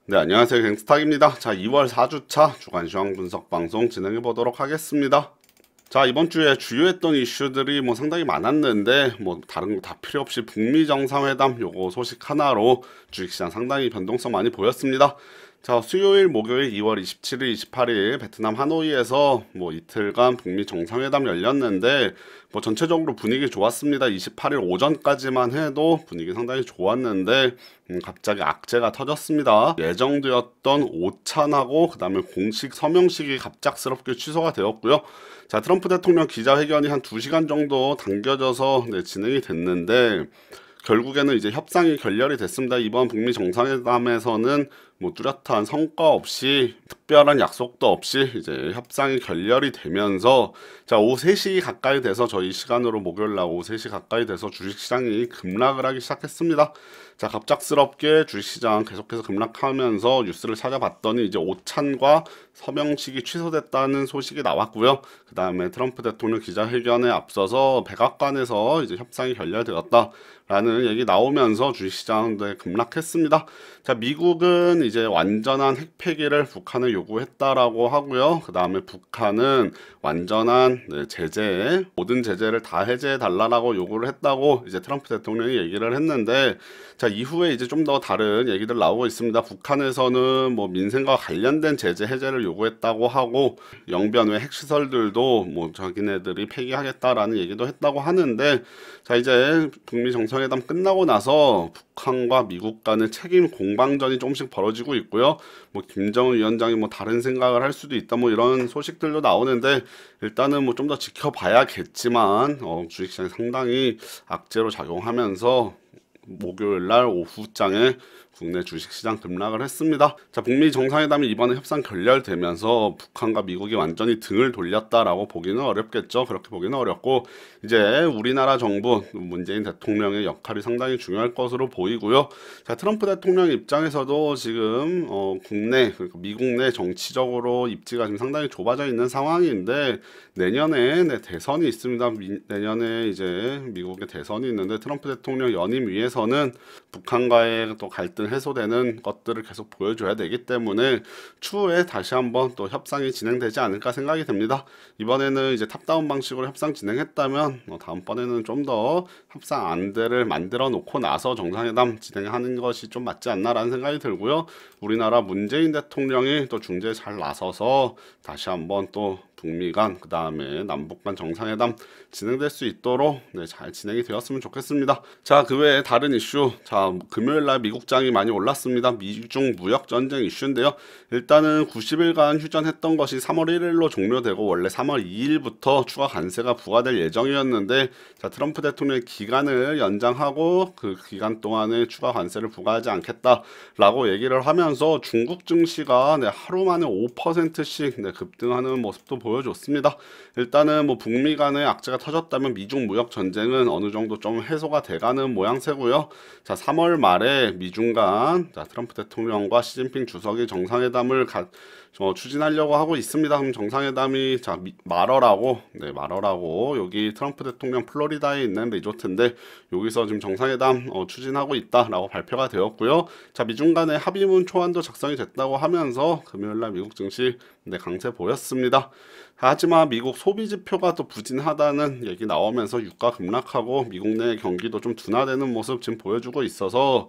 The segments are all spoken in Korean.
네, 안녕하세요. 갱스탁입니다. 자, 2월 4주차 주간 시황 분석 방송 진행해 보도록 하겠습니다. 자, 이번 주에 주요했던 이슈들이 상당히 많았는데 다른 거 다 필요 없이 북미 정상회담 요거 소식 하나로 주식시장 상당히 변동성 많이 보였습니다. 자, 수요일, 목요일 2월 27일, 28일 베트남 하노이에서 이틀간 북미 정상회담 열렸는데 전체적으로 분위기 좋았습니다. 28일 오전까지만 해도 분위기 상당히 좋았는데 갑자기 악재가 터졌습니다. 예정되었던 오찬하고 그다음에 공식 서명식이 갑작스럽게 취소가 되었고요. 자, 트럼프 대통령 기자회견이 한 2시간 정도 당겨져서 진행이 됐는데 결국에는 이제 협상이 결렬이 됐습니다. 이번 북미 정상회담에서는 뚜렷한 성과 없이 특별한 약속도 없이 이제 협상이 결렬이 되면서 자, 오후 3시 가까이 돼서 저희 시간으로 목요일 날 오후 3시 가까이 돼서 주식시장이 급락을 하기 시작했습니다. 자, 갑작스럽게 주식시장 계속해서 급락하면서 뉴스를 찾아봤더니 이제 오찬과 서명식이 취소됐다는 소식이 나왔고요. 그 다음에 트럼프 대통령 기자회견에 앞서서 백악관에서 이제 협상이 결렬되었다라는 얘기 나오면서 주식시장 급락했습니다. 자, 미국은 이제 완전한 핵폐기를 북한에 요구했다라고 하고요. 그 다음에 북한은 완전한 제재, 모든 제재를 다 해제해 달라고 요구를 했다고 이제 트럼프 대통령이 얘기를 했는데 자, 이후에 이제 좀 더 다른 얘기들 나오고 있습니다. 북한에서는 민생과 관련된 제재 해제를 요구했다고 하고 영변 외 핵시설들도 자기네들이 폐기하겠다라는 얘기도 했다고 하는데 자, 이제 북미 정상회담 끝나고 나서 북한과 미국 간의 책임 공방전이 조금씩 벌어지고 있고요. 김정은 위원장이 다른 생각을 할 수도 있다 이런 소식들도 나오는데 일단은 좀 더 지켜봐야겠지만 주식시장이 상당히 악재로 작용하면서 목요일 날 오후장에 국내 주식시장 급락을 했습니다. 자, 북미 정상회담이 이번에 협상 결렬되면서 북한과 미국이 완전히 등을 돌렸다라고 보기는 어렵겠죠. 그렇게 보기는 어렵고 이제 우리나라 정부 문재인 대통령의 역할이 상당히 중요할 것으로 보이고요. 자, 트럼프 대통령 입장에서도 지금 국내 그러니까 미국 내 정치적으로 입지가 지금 상당히 좁아져 있는 상황인데 내년에 대선이 있습니다. 내년에 이제 미국의 대선이 있는데 트럼프 대통령 연임 위해서는 북한과의 또 갈등 해소되는 것들을 계속 보여줘야 되기 때문에 추후에 다시 한번 또 협상이 진행되지 않을까 생각이 됩니다. 이번에는 이제 탑다운 방식으로 협상 진행했다면 다음번에는 좀 더 협상 안대를 만들어 놓고 나서 정상회담 진행하는 것이 좀 맞지 않나라는 생각이 들고요. 우리나라 문재인 대통령이 또 중재에 잘 나서서 다시 한번 또 북미 간, 그 다음에 남북 간 정상회담 진행될 수 있도록 잘 진행이 되었으면 좋겠습니다. 자, 그 외에 다른 이슈. 자, 금요일 날 미국장이 많이 올랐습니다. 미중 무역 전쟁 이슈인데요. 일단은 90일간 휴전했던 것이 3월 1일로 종료되고 원래 3월 2일부터 추가 관세가 부과될 예정이었는데 자, 트럼프 대통령의 기간을 연장하고 그 기간 동안에 추가 관세를 부과하지 않겠다라고 얘기를 하면서 중국 증시가 하루 만에 5%씩 급등하는 모습도 보여줬습니다. 일단은 북미 간의 악재가 터졌다면 미중 무역 전쟁은 어느 정도 좀 해소가 돼가는 모양새고요. 자, 3월 말에 미중 간 트럼프 대통령과 시진핑 주석이 정상회담을 추진하려고 하고 있습니다. 그럼 정상회담이 말어라고 여기 트럼프 대통령 플로리다에 있는 리조트인데 여기서 지금 정상회담 추진하고 있다라고 발표가 되었고요. 자, 미중 간의 합의문 초안도 작성이 됐다고 하면서 금요일날 미국 증시 강세 보였습니다. 하지만 미국 소비 지표가 또 부진하다는 얘기 나오면서 유가 급락하고 미국 내 경기도 좀 둔화되는 모습 지금 보여주고 있어서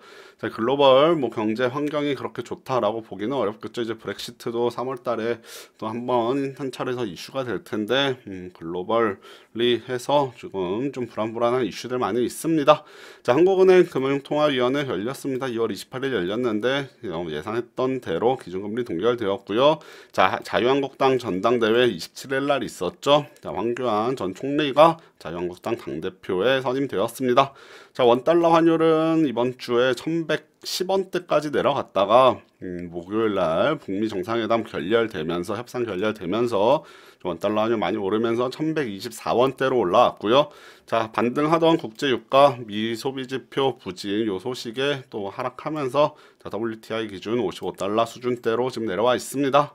글로벌 경제 환경이 그렇게 좋다라고 보기는 어렵겠죠. 이제 브렉시트도 3월 달에 또 한 차례에서 이슈가 될 텐데 글로벌리 해서 지금 좀 불안불안한 이슈들 많이 있습니다. 자, 한국은행 금융통화위원회 열렸습니다. 2월 28일 열렸는데 예상했던 대로 기준금리 동결되었고요. 자, 자유한국당 전당대회 27일 날 있었죠. 자, 황교안 전 총리가 자유한국당 당대표에 선임되었습니다. 자, 원달러 환율은 이번 주에 1110원대까지 내려갔다가 목요일 날 북미 정상회담 결렬되면서 협상 결렬되면서 원달러 환율 많이 오르면서 1124원대로 올라왔고요. 자, 반등하던 국제유가 미 소비지표 부진 요 소식에 또 하락하면서 WTI 기준 55달러 수준대로 지금 내려와 있습니다.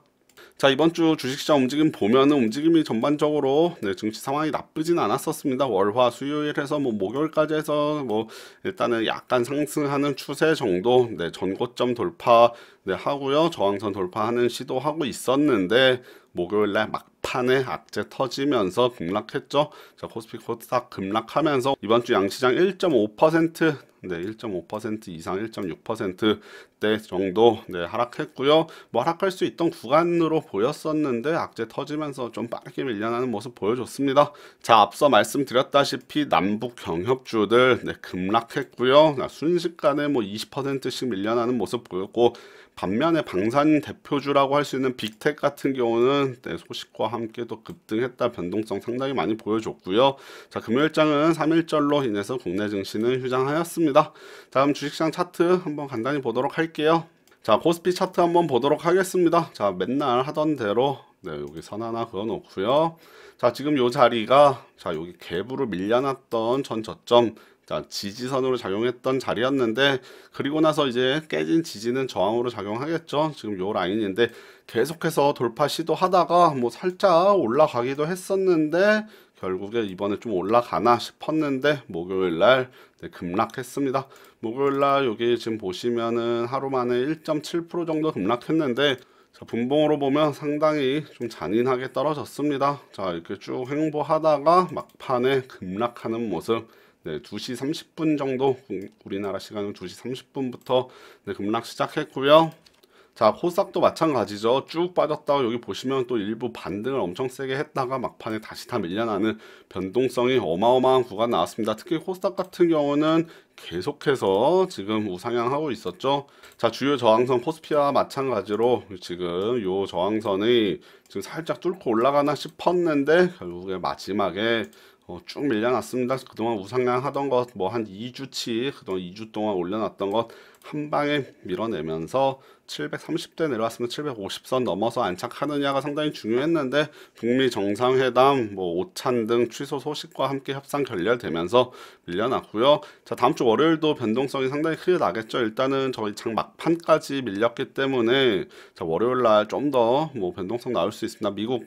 자, 이번 주 주식시장 움직임 보면은 움직임이 전반적으로 네, 증시 상황이 나쁘진 않았었습니다. 월화 수요일에서 뭐 목요일까지 해서 뭐 일단은 약간 상승하는 추세 정도, 네, 전고점 돌파 네, 하고요. 저항선 돌파하는 시도하고 있었는데 목요일 날 막판에 악재 터지면서 급락했죠. 자, 코스피 코스닥 급락하면서 이번 주 양시장 1.5% 네, 1.5% 이상 1.6%대 정도 네, 하락했고요. 뭐 하락할 수 있던 구간으로 보였었는데 악재 터지면서 좀 빠르게 밀려나는 모습 보여줬습니다. 자, 앞서 말씀드렸다시피 남북 경협주들 네, 급락했고요. 순식간에 뭐 20%씩 밀려나는 모습 보였고 반면에 방산 대표주라고 할 수 있는 빅텍 같은 경우는 네, 소식과 함께 또 급등했다 변동성 상당히 많이 보여줬고요. 자, 금요일장은 3일절로 인해서 국내 증시는 휴장하였습니다. 다음 주식시장 차트 한번 간단히 보도록 할게요. 자, 코스피 차트 한번 보도록 하겠습니다. 자, 맨날 하던 대로 네, 여기 선 하나 그어 놓고요. 자, 지금 요 자리가 자, 여기 갭으로 밀려났던 전 저점 자, 지지선으로 작용했던 자리였는데 그리고 나서 이제 깨진 지지는 저항으로 작용하겠죠. 지금 요 라인인데 계속해서 돌파 시도하다가 뭐 살짝 올라가기도 했었는데 결국에 이번에 좀 올라가나 싶었는데 목요일날 네, 급락했습니다. 목요일날 여기 지금 보시면은 하루 만에 1.7% 정도 급락했는데 자, 분봉으로 보면 상당히 좀 잔인하게 떨어졌습니다. 자, 이렇게 쭉 횡보하다가 막판에 급락하는 모습 네, 2시 30분 정도 우리나라 시간은 2시 30분부터 네, 급락 시작했고요. 자, 코스닥도 마찬가지죠. 쭉 빠졌다가 여기 보시면 또 일부 반등을 엄청 세게 했다가 막판에 다시 다 밀려나는 변동성이 어마어마한 구간 나왔습니다. 특히 코스닥 같은 경우는 계속해서 지금 우상향하고 있었죠. 자, 주요 저항선 코스피와 마찬가지로 지금 요 저항선이 지금 살짝 뚫고 올라가나 싶었는데 결국에 마지막에 쭉 밀려났습니다. 그동안 우상향 하던 것 뭐 한 2주치 그동안 2주 동안 올려놨던 것 한 방에 밀어내면서 730대 내려왔습니다. 750선 넘어서 안착하느냐가 상당히 중요했는데 북미 정상회담 뭐 오찬 등 취소 소식과 함께 협상 결렬되면서 밀려났고요. 자, 다음 주 월요일도 변동성이 상당히 크게 나겠죠. 일단은 저희 장 막판까지 밀렸기 때문에 자, 월요일 날 좀 더 뭐 변동성 나올 수 있습니다. 미국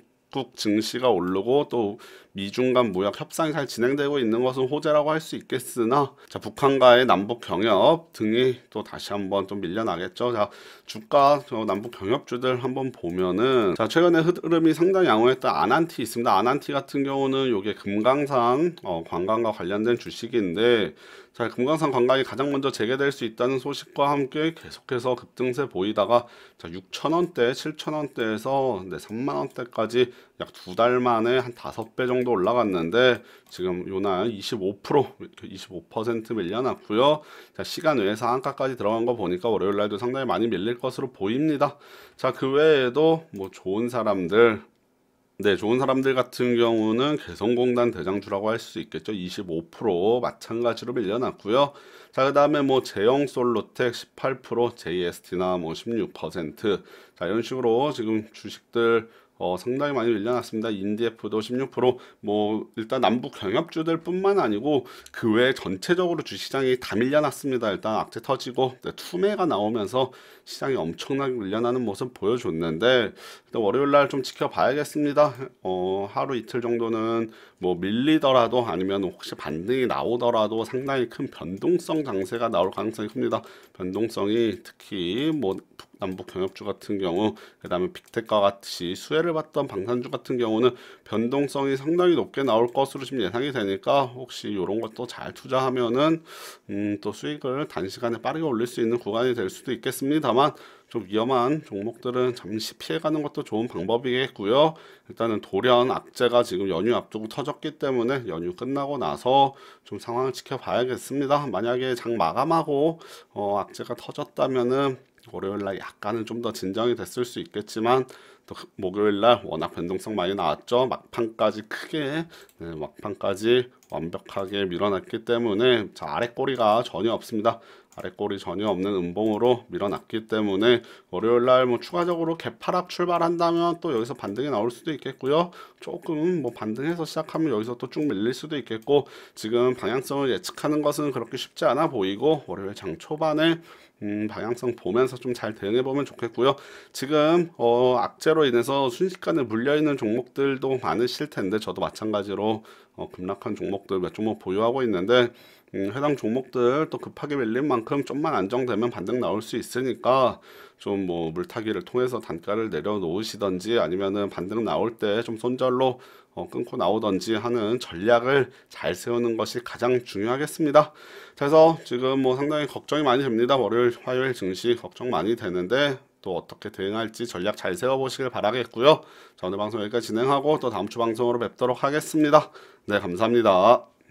증시가 오르고 또 미중 간 무역 협상이 잘 진행되고 있는 것은 호재라고 할 수 있겠으나 자, 북한과의 남북 경협 등이 또 다시 한번 좀 밀려나겠죠. 자, 주가 남북 경협주들 한번 보면은 자, 최근에 흐름이 상당히 양호했던 아난티 있습니다. 아난티 같은 경우는 이게 금강산 관광과 관련된 주식인데 자, 금강산 관광이 가장 먼저 재개될 수 있다는 소식과 함께 계속해서 급등세 보이다가 자, 6,000원대, 7,000원대에서 네, 3만원대까지 약 2달 만에 한 5배 정도 올라갔는데 지금 요날 25% 밀려났고요. 자, 시간 외에서 한가까지 들어간 거 보니까 월요일 날도 상당히 많이 밀릴 것으로 보입니다. 자, 그 외에도 뭐 좋은 사람들 네, 좋은 사람들 같은 경우는 개성공단 대장주라고 할 수 있겠죠. 25% 마찬가지로 밀려났고요. 자, 그 다음에 뭐 제형솔로텍 18%, JST나 뭐 16%. 자, 이런 식으로 지금 주식들 상당히 많이 밀려났습니다. 인디에프도 16%뭐 일단 남북 경협주들 뿐만 아니고 그 외에 전체적으로 주시장이 다 밀려났습니다. 일단 악재 터지고 네, 투매가 나오면서 시장이 엄청나게 밀려나는 모습 보여줬는데 일단 월요일날 좀 지켜봐야겠습니다. 하루 이틀 정도는 뭐 밀리더라도 아니면 혹시 반등이 나오더라도 상당히 큰 변동성 장세가 나올 가능성이 큽니다. 변동성이 특히 뭐 남북 경협주 같은 경우 그 다음에 빅텍과 같이 수혜를 받던 방산주 같은 경우는 변동성이 상당히 높게 나올 것으로 지금 예상이 되니까 혹시 이런 것도 잘 투자하면은 또 수익을 단시간에 빠르게 올릴 수 있는 구간이 될 수도 있겠습니다만 좀 위험한 종목들은 잠시 피해가는 것도 좋은 방법이겠고요. 일단은 돌연 악재가 지금 연휴 앞두고 터졌기 때문에 연휴 끝나고 나서 좀 상황을 지켜봐야겠습니다. 만약에 장 마감하고 악재가 터졌다면은 월요일날 약간은 좀 더 진정이 됐을 수 있겠지만 또 목요일날 워낙 변동성 많이 나왔죠. 막판까지 크게 막판까지 완벽하게 밀어냈기 때문에 자, 아래 꼬리가 전혀 없습니다. 아랫골이 전혀 없는 음봉으로 밀어놨기 때문에 월요일날 뭐 추가적으로 개파락 출발한다면 또 여기서 반등이 나올 수도 있겠고요. 조금 뭐 반등해서 시작하면 여기서 또 쭉 밀릴 수도 있겠고, 지금 방향성을 예측하는 것은 그렇게 쉽지 않아 보이고, 월요일 장 초반에 방향성 보면서 좀 잘 대응해 보면 좋겠고요. 지금 악재로 인해서 순식간에 물려 있는 종목들도 많으실 텐데, 저도 마찬가지로 급락한 종목들 몇 종목 보유하고 있는데, 해당 종목들 또 급하게 밀린 만큼 좀만 안정되면 반등 나올 수 있으니까 좀 뭐 물타기를 통해서 단가를 내려놓으시던지, 아니면은 반등 나올 때 좀 손절로 끊고 나오던지 하는 전략을 잘 세우는 것이 가장 중요하겠습니다. 그래서 지금 뭐 상당히 걱정이 많이 됩니다. 월요일, 화요일 증시 걱정 많이 되는데 또 어떻게 대응할지 전략 잘 세워보시길 바라겠고요. 자, 오늘 방송 여기까지 진행하고 또 다음 주 방송으로 뵙도록 하겠습니다. 네, 감사합니다.